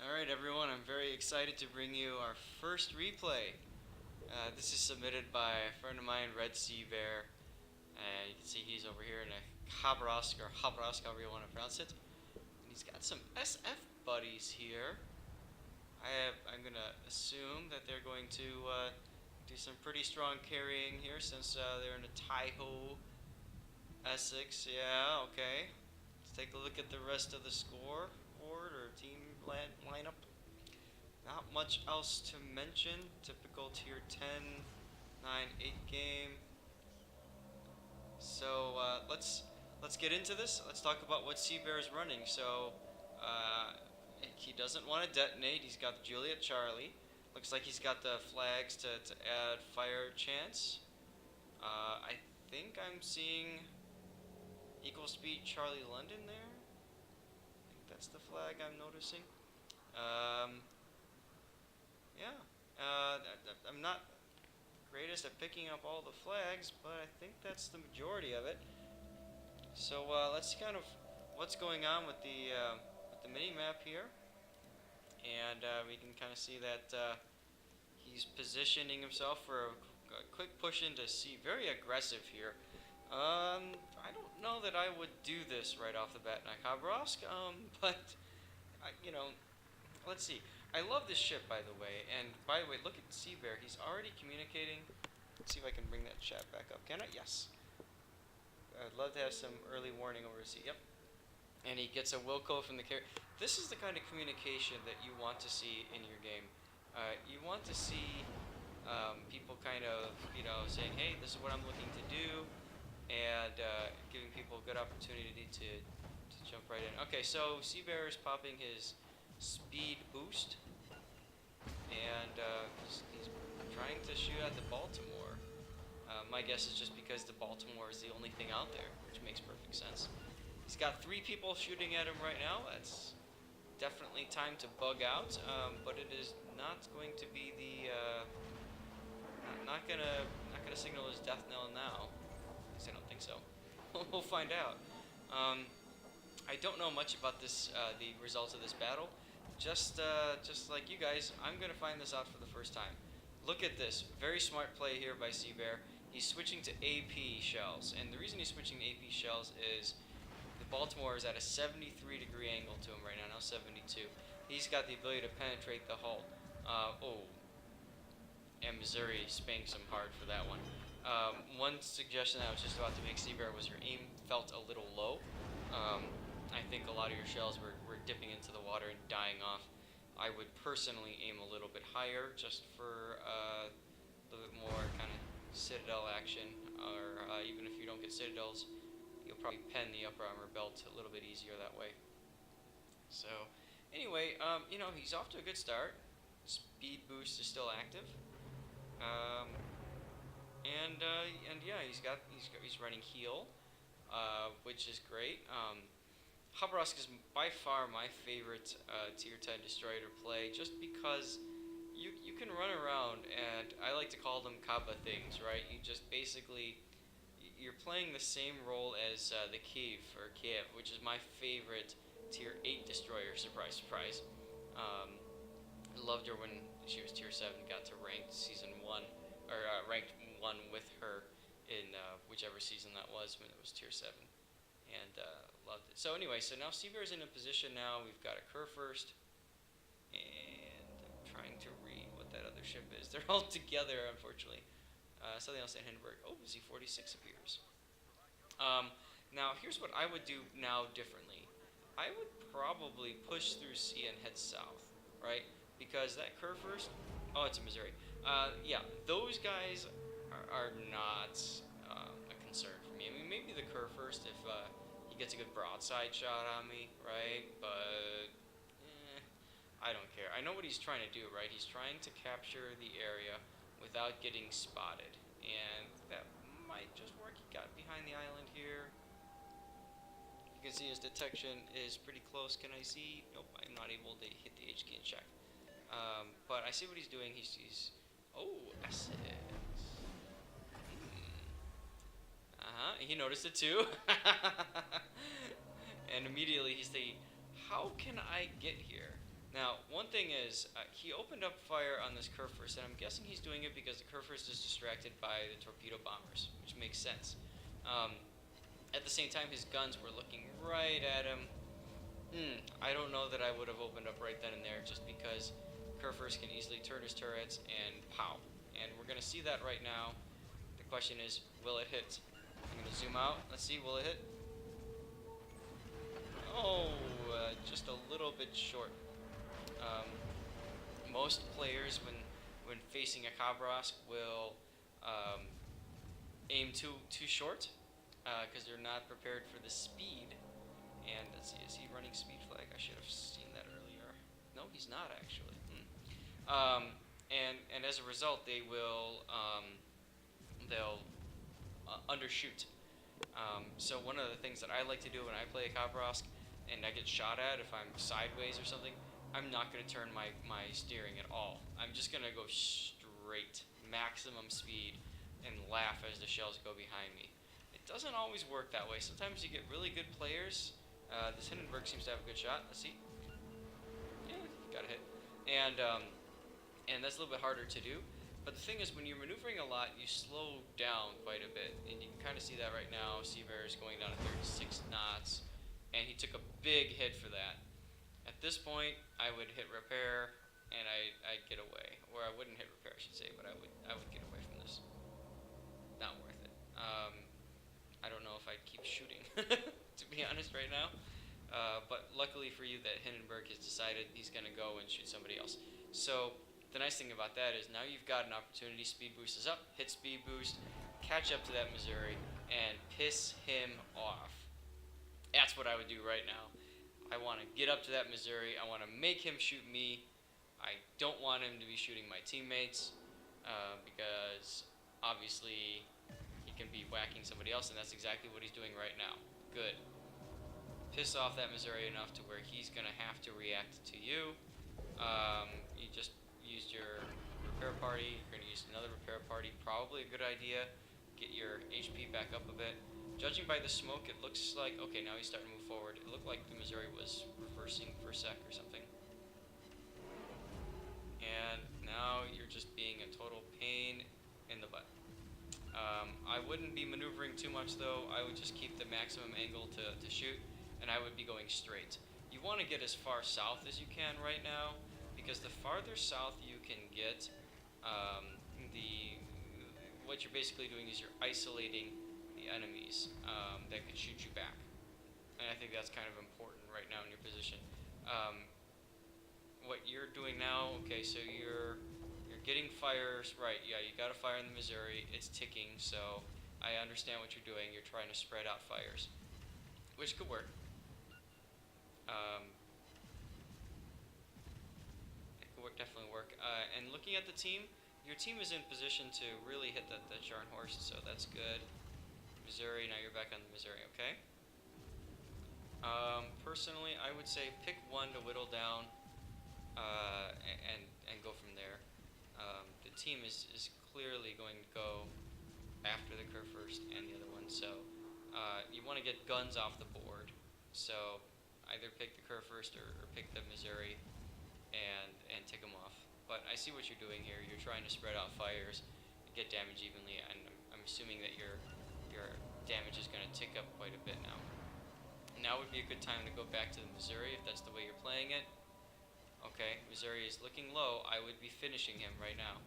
Alright everyone, I'm very excited to bring you our first replay. This is submitted by a friend of mine, RedSeaBear. You can see he's over here in a Khabarovsk, or Khabarovsk, however you want to pronounce it. And he's got some SF buddies here. I'm going to assume that they're going to do some pretty strong carrying here since they're in a Taiho Essex. Yeah, okay. Let's take a look at the rest of the scoreboard or team lineup. Not much else to mention. Typical tier 10, 9, 8 game. So let's get into this. Let's talk about what RedSeaBear is running. So he doesn't want to detonate. He's got Juliet Charlie. Looks like he's got the flags to add fire chance. I think I'm seeing equal speed Charlie London there. I think that's the flag I'm noticing. Yeah, I'm not greatest at picking up all the flags, but I think that's the majority of it. So let's see kind of what's going on with the mini map here, and we can kind of see that he's positioning himself for a quick push into C. Very aggressive here. I don't know that I would do this right off the bat in Khabarovsk, but let's see. I love this ship, by the way, and by the way, look at RedSeaBear. He's already communicating. Let's see if I can bring that chat back up. Can I? Yes. I'd love to have some early warning over C. Yep. And he gets a Wilco from the carrier. This is the kind of communication that you want to see in your game. You want to see people kind of, saying, hey, this is what I'm looking to do, and giving people a good opportunity to jump right in. Okay, so RedSeaBear is popping his speed boost, and he's trying to shoot at the Baltimore. My guess is just because the Baltimore is the only thing out there, which makes perfect sense. He's got 3 people shooting at him right now. That's definitely time to bug out, but it is not going to be the not gonna signal his death knell now. At least I don't think so. We'll find out. I don't know much about this, the results of this battle. Just like you guys, I'm gonna find this out for the first time. Look at this, very smart play here by RedSeaBear. He's switching to AP shells, and the reason he's switching to AP shells is the Baltimore is at a 73-degree angle to him right now 72. He's got the ability to penetrate the hull. And Missouri spanked him hard for that one. One suggestion I was just about to make RedSeaBear was your aim felt a little low. I think a lot of your shells were dipping into the water and dying off. I would personally aim a little bit higher just for a little bit more kind of citadel action, or even if you don't get citadels, you'll probably pen the upper armor belt a little bit easier that way. So anyway, he's off to a good start. Speed boost is still active. And yeah, he's running heal, which is great. Khabarovsk is by far my favorite tier 10 destroyer to play, just because you can run around, and I like to call them Khaba things, right? You just basically, you're playing the same role as the Kiev, which is my favorite tier 8 destroyer, surprise, surprise. Loved her when she was tier 7, got to ranked season 1, or ranked 1 with her in whichever season that was when it was tier 7. And loved it. So anyway, so now RedSeaBear is in a position now. We've got a Kerr first, and I'm trying to read what that other ship is. They're all together, unfortunately. Something else in Hindenburg. Oh, Z46 appears. Now here's what I would do now differently. I would probably push through C and head south, right? Because that Kerr first. Oh, it's in Missouri. Yeah, those guys are not a concern for me. I mean, maybe the Kerr first if he gets a good broadside shot on me, right? But I don't care. I know what he's trying to do, right? He's trying to capture the area without getting spotted, and that might just work. He got behind the island here. You can see his detection is pretty close. Can I see? Nope, I'm not able to hit the HK and check. But I see what he's doing. He's oh, Essex. He noticed it too. And immediately he's thinking, how can I get here? Now, one thing is, he opened up fire on this Kurfürst, and I'm guessing he's doing it because the Kurfürst is distracted by the torpedo bombers, which makes sense. Um, at the same time, his guns were looking right at him. I don't know that I would have opened up right then and there, just because Kurfürst can easily turn his turrets and pow. And we're going to see that right now. The question is, will it hit? I'm going to zoom out. Let's see, will it hit? Oh, just a little bit short. Most players, when facing a Khabarovsk, will aim too short because they're not prepared for the speed. And let's see, is he running speed flag? I should have seen that earlier. No, he's not actually. And as a result, they'll undershoot. So one of the things that I like to do when I play a Khabarovsk and I get shot at, if I'm sideways or something, I'm not going to turn my steering at all. I'm just going to go straight, maximum speed, and laugh as the shells go behind me. It doesn't always work that way. Sometimes you get really good players. This Hindenburg seems to have a good shot. Let's see. Yeah, got a hit. And that's a little bit harder to do. But the thing is, when you're maneuvering a lot, you slow down quite a bit. And you can kind of see that right now. RedSeaBear is going down to 36 knots. And he took a big hit for that. At this point, I would hit repair, and I'd get away. Or I wouldn't hit repair, I should say, but I would get away from this. Not worth it. I don't know if I'd keep shooting, to be honest, right now. But luckily for you that Hindenburg has decided he's going to go and shoot somebody else. So the nice thing about that is now you've got an opportunity. Speed boost is up, hit speed boost, catch up to that Missouri, and piss him off. That's what I would do right now. I want to get up to that Missouri. I want to make him shoot me. I don't want him to be shooting my teammates because obviously he can be whacking somebody else, and that's exactly what he's doing right now. Good. Piss off that Missouri enough to where he's going to have to react to you. You just used your repair party. You're going to use another repair party. Probably a good idea. Get your HP back up a bit. Judging by the smoke, it looks like, okay, now he's starting to move forward. It looked like the Missouri was reversing for a sec or something. And now you're just being a total pain in the butt. I wouldn't be maneuvering too much though. I would just keep the maximum angle to shoot, and I would be going straight. You want to get as far south as you can right now, because the farther south you can get, what you're basically doing is you're isolating the enemies that could shoot you back. And I think that's kind of important right now in your position. What you're doing now, okay, so you're getting fires, right, yeah, you got a fire in the Missouri, it's ticking, so I understand what you're doing. You're trying to spread out fires, which could work. It could definitely work. And looking at the team, your team is in position to really hit the Scharnhorst, so that's good. Missouri, now you're back on the Missouri, okay? Personally, I would say pick one to whittle down and go from there. The team is clearly going to go after the Kurfürst and the other one, so you want to get guns off the board. So either pick the Kurfürst or pick the Missouri and tick them off. But I see what you're doing here. You're trying to spread out fires and get damage evenly, and I'm assuming that your damage is going to tick up quite a bit now. Now would be a good time to go back to the Missouri if that's the way you're playing it. Okay, Missouri is looking low. I would be finishing him right now,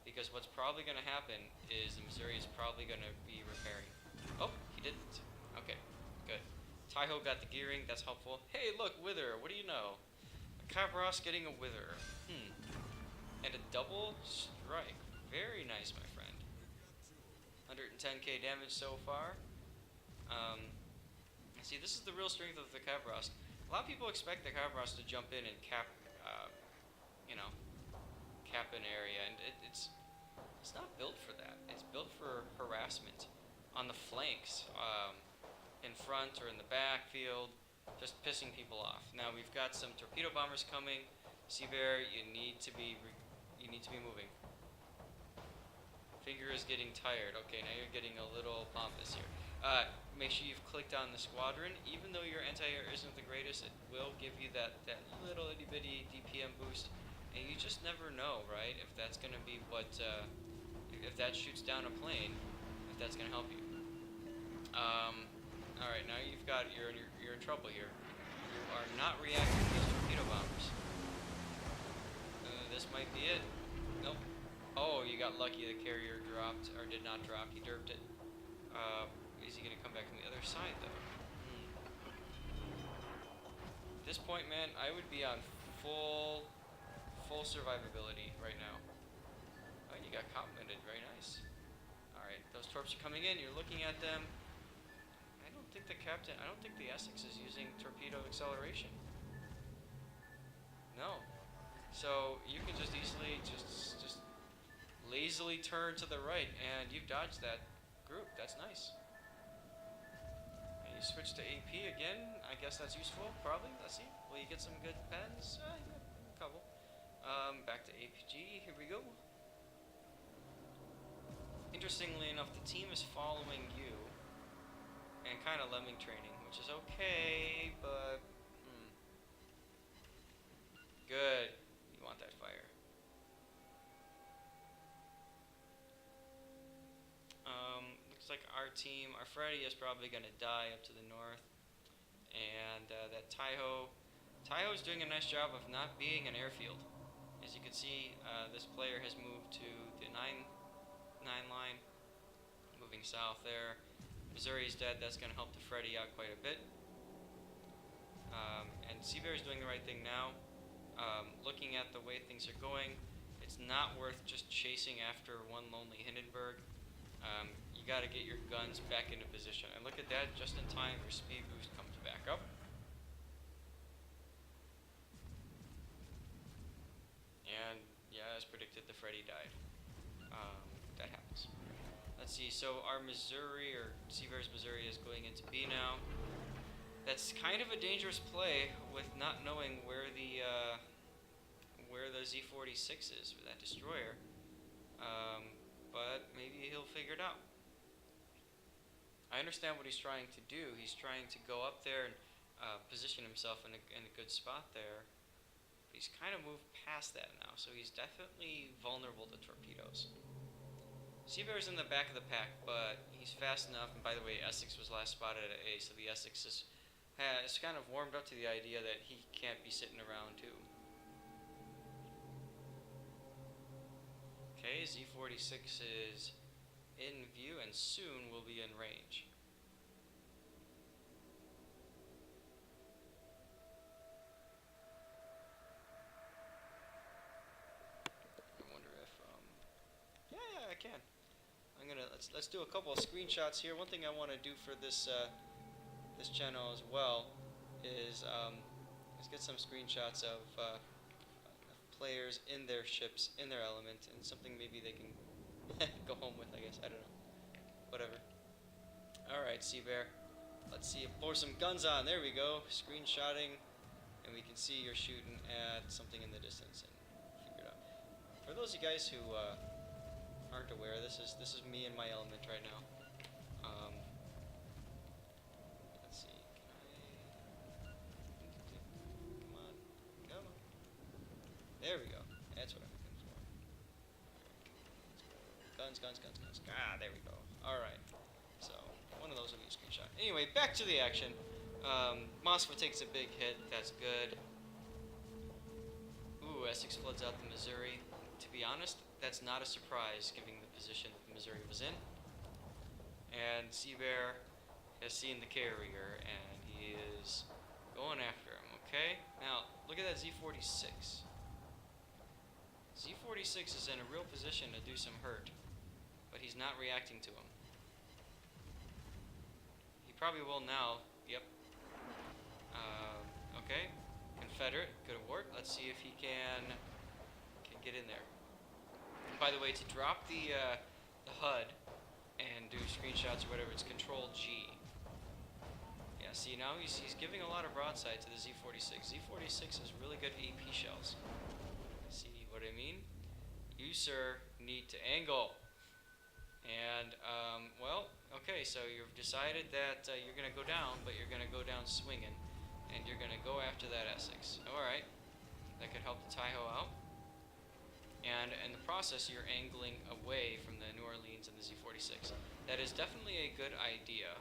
because what's probably going to happen is the Missouri is probably going to be repairing. Oh, he didn't. Okay, good. Taiho got the gearing. That's helpful. Hey, look, Wither. What do you know? Khabarovsk getting a Wither. And a double strike. Very nice, my friend. 110k damage so far. See, this is the real strength of the Khabarovsk. A lot of people expect the Khabarovsk to jump in and cap an area, and it's not built for that. It's built for harassment on the flanks, in front or in the backfield, just pissing people off. Now we've got some torpedo bombers coming. RedSeaBear, you need to be moving. Finger is getting tired. Okay, now you're getting a little pompous here. make sure you've clicked on the squadron. Even though your anti-air isn't the greatest, it will give you that little itty bitty DPM boost, and you just never know, right? If that's gonna be what if that shoots down a plane, if that's gonna help you. All right, now you're in trouble here. You are not reacting to these torpedo bombers. This might be it. Nope. Oh, you got lucky. The carrier dropped, or did not drop. He derped it. Is he gonna come back from the other side though? At this point, man, I would be on full survivability right now. Oh, you got complimented. Very nice. All right, those torps are coming in. You're looking at them. I don't think the Essex is using torpedo acceleration. No. So you can just easily just lazily turn to the right, and you've dodged that group. That's nice. And you switch to AP again. I guess that's useful, probably. Let's see. Will you get some good pens? Yeah, a couple. Back to APG. Here we go. Interestingly enough, the team is following you and kind of lemming training, which is okay, but good. You want that fire. Looks like our team, our Freddy is probably going to die up to the north, and that Taiho's doing a nice job of not being an airfield. As you can see, this player has moved to the 9 line, moving south there. Missouri's dead. That's going to help the Freddy out quite a bit. And RedSeaBear is doing the right thing now. Looking at the way things are going, it's not worth just chasing after one lonely Hindenburg. You got to get your guns back into position. And look at that, just in time, your speed boost comes back up. And yeah, as predicted, the Freddy died. That happens. Let's see, so our Missouri, or RedSeaBear's Missouri, is going into B now. That's kind of a dangerous play with not knowing where the Z46 is, for that destroyer. But maybe he'll figure it out. I understand what he's trying to do. He's trying to go up there and position himself in a good spot there. But he's kind of moved past that now, so he's definitely vulnerable to torpedoes. RedSeaBear's in the back of the pack, but he's fast enough. And by the way, Essex was last spotted at A, so the Essex has kind of warmed up to the idea that he can't be sitting around too. Okay, Z46 is in view and soon will be in range. I wonder if yeah, I can. I'm gonna let's do a couple of screenshots here. One thing I want to do for this this channel as well is let's get some screenshots of players in their ships, in their element, and something maybe they can go home with, I guess. I don't know. Whatever. Alright, RedSeaBear. Let's see. Pour some guns on. There we go. Screenshotting. And we can see you're shooting at something in the distance and figure it out. For those of you guys who aren't aware, this is me in my element right now. Let's see. Come on. Come on. There we go. That's what I'm looking for. Guns. Ah, there we go. Alright. So, one of those will be a screenshot. Anyway, back to the action. Moskva takes a big hit. That's good. Ooh, Essex floods out the Missouri. To be honest, that's not a surprise, given the position that the Missouri was in. And RedSeaBear has seen the carrier, and he is going after him, okay? Now, look at that Z46. Z46 is in a real position to do some hurt, but he's not reacting to him. He probably will now. Yep. Okay. Confederate, good work. Let's see if he can get in there. And by the way, to drop the HUD and do screenshots or whatever, it's Control G. Yeah, see now he's giving a lot of broadside to the Z46. Z46 has really good AP shells. See what I mean? You, sir, need to angle. And, well, Okay, so you've decided that you're gonna go down, but you're gonna go down swinging, and you're gonna go after that Essex. All right, that could help the Taiho out. And in the process, you're angling away from the New Orleans and the Z46. That is definitely a good idea.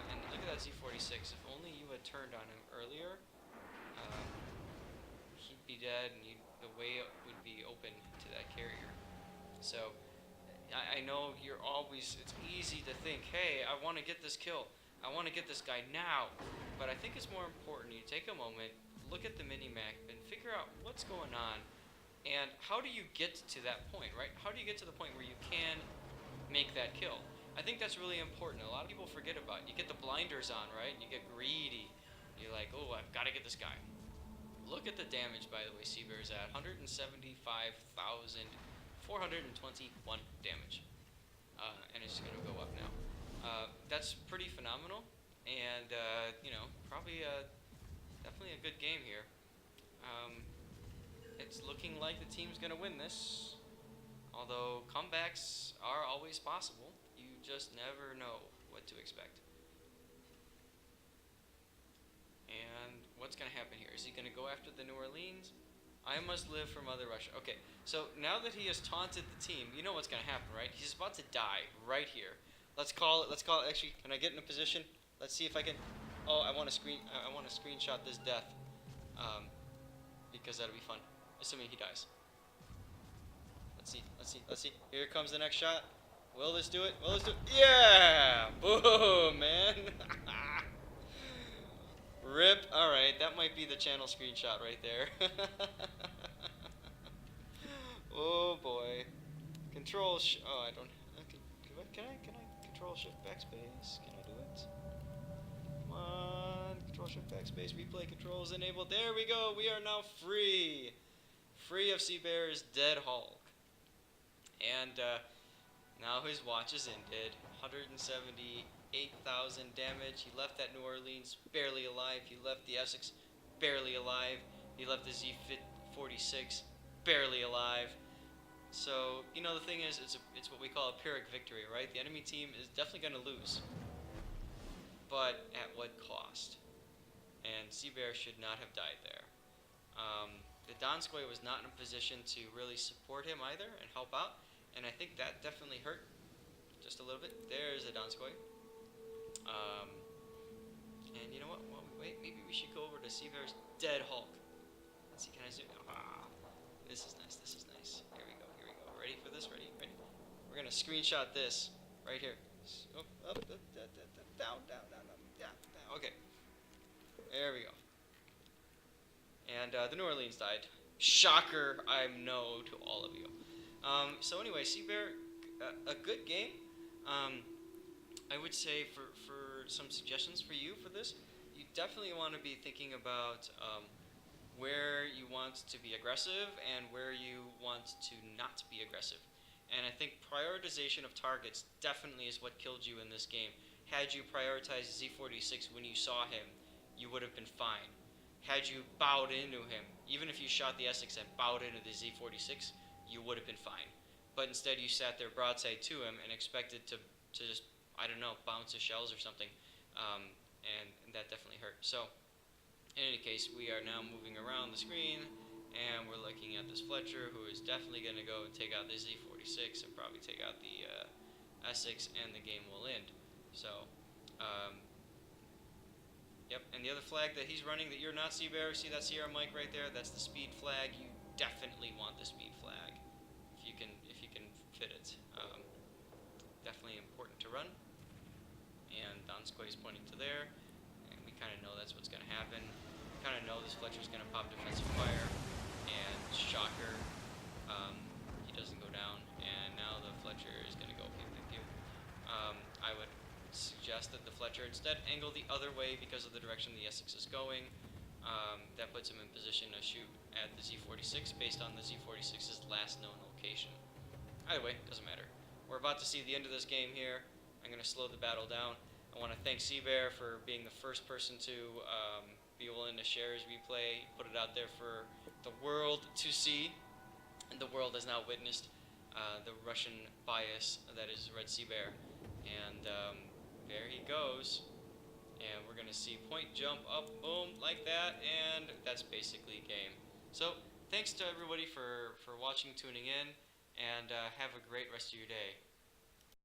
And look at that Z46. If only you had turned on him earlier, uh, he'd be dead, and the way would be open to that carrier. So I know you're always. It's easy to think, hey, I want to get this kill. I want to get this guy now. But I think it's more important you take a moment, look at the mini-map, and figure out what's going on. And how do you get to that point, right? How do you get to the point where you can make that kill? I think that's really important. A lot of people forget about it. You get the blinders on, right? And you get greedy. You're like, oh, I've got to get this guy. Look at the damage, by the way, RedSeaBear is at 175,421 damage. And it's going to go up now. That's pretty phenomenal. And, probably definitely a good game here. It's looking like the team's going to win this. Although comebacks are always possible. You just never know what to expect. And what's going to happen here? Is he going to go after the New Orleans? I must live for Mother Russia. Okay, so now that he has taunted the team, you know what's going to happen, right? He's about to die right here. Let's call it. Actually, can I get in a position? Let's see if I can. Oh, I want to screenshot this death. Because that'll be fun. Assuming he dies. Let's see. Here comes the next shot. Will this do it? Yeah! Boom, man! Rip. Alright, that might be the channel screenshot right there. Oh boy. Control I don't... Can I control shift backspace? Can I do it? Come on. Control shift backspace. Replay controls enabled. There we go. We are now free. Free of RedSeaBear's dead Hulk. And now his watch is ended. 178,000 damage. He left that New Orleans barely alive. He left the Essex barely alive. He left the Z46 barely alive. So, the thing is, it's what we call a Pyrrhic victory, right? The enemy team is definitely going to lose. But at what cost? And RedSeaBear should not have died there. The Donskoy was not in a position to really support him either and help out, and I think that definitely hurt just a little bit. There's a Donskoy. And you know what? Well, wait, maybe we should go over to RedSeaBear's dead Hulk. Let's see, can I zoom? This is nice. Here we go. Ready for this? Ready? We're gonna screenshot this right here. Up, down. Okay. There we go. And the New Orleans died. Shocker, I know to all of you. So anyway, RedSeaBear, a good game. I would say for some suggestions for you for this, you definitely want to be thinking about where you want to be aggressive and where you want to not be aggressive. And I think prioritization of targets definitely is what killed you in this game. Had you prioritized Z46 when you saw him, you would have been fine. Had you bowed into him, even if you shot the Essex and bowed into the Z46, you would have been fine. But instead you sat there broadside to him and expected to just, I don't know, bounce his shells or something. And that definitely hurt. So, in any case, we are now moving around the screen, and we're looking at this Fletcher, who is definitely going to go and take out the Z46 and probably take out the Essex, and the game will end. So, yep, and the other flag that he's running that you're not RedSeaBear, see that Sierra mic right there? That's the speed flag. You definitely want the speed flag if you can fit it. Definitely important to run. And Donskoy is pointing to there, and we kind of know that's what's going to happen. We kind of know this Fletcher's going to pop defensive fire, and shocker, he doesn't go down, and now the Fletcher is going to go pew pew pew. I would suggest that the Fletcher instead angle the other way because of the direction the Essex is going. That puts him in position to shoot at the Z46 based on the Z46's last known location. Either way, doesn't matter. We're about to see the end of this game here. I'm going to slow the battle down. I want to thank RedSeaBear for being the first person to be willing to share his replay, put it out there for the world to see. And the world has now witnessed the Russian bias that is RedSeaBear. And there he goes. And we're going to see point, jump, up, boom, like that. And that's basically game. So thanks to everybody for watching, tuning in. And have a great rest of your day.